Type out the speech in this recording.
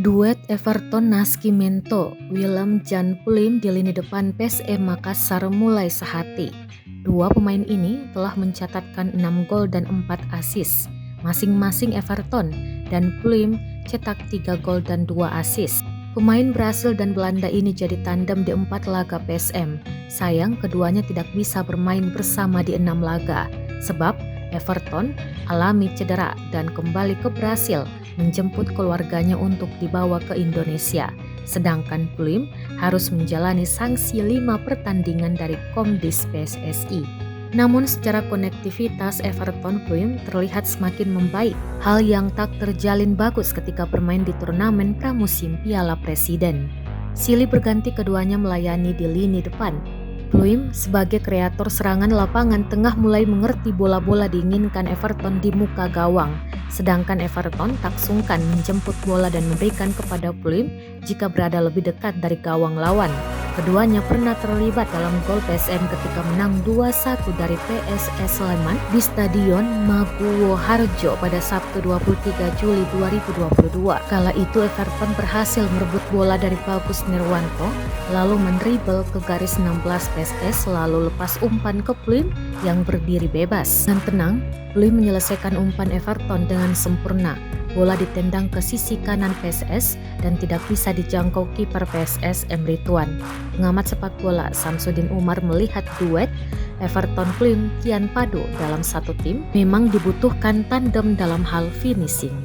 Duet Everton Nascimento, Willem Jan Pluim di lini depan PSM Makassar mulai sehati. Dua pemain ini telah mencatatkan 6 gol dan 4 assist. Masing-masing Everton dan Pluim cetak 3 gol dan 2 assist. Pemain Brasil dan Belanda ini jadi tandem di 4 laga PSM. Sayang keduanya tidak bisa bermain bersama di 6 laga, sebab Everton alami cedera dan kembali ke Brasil menjemput keluarganya untuk dibawa ke Indonesia. Sedangkan Pluim harus menjalani sanksi 5 pertandingan dari Komdis PSSI. Namun secara konektivitas Everton Pluim terlihat semakin membaik, hal yang tak terjalin bagus ketika bermain di turnamen pramusim Piala Presiden. Silih berganti keduanya melayani di lini depan. Pluim sebagai kreator serangan lapangan tengah mulai mengerti bola-bola diinginkan Everton di muka gawang. Sedangkan Everton tak sungkan menjemput bola dan memberikan kepada Pluim jika berada lebih dekat dari gawang lawan. Keduanya pernah terlibat dalam gol PSM ketika menang 2-1 dari PSS Sleman di Stadion Maguwo Harjo pada Sabtu 23 Juli 2022. Kala itu Everton berhasil merebut bola dari Bagus Nirwanto, lalu mendribel ke garis 16 PSS lalu lepas umpan ke Pluim yang berdiri bebas. Dengan tenang, Pluim menyelesaikan umpan Everton dengan sempurna. Bola ditendang ke sisi kanan PSS dan tidak bisa dijangkau kiper PSS Emre Tuan. Pengamat sepak bola Samsudin Umar melihat duet Everton Pluim kian padu dalam satu tim memang dibutuhkan tandem dalam hal finishing.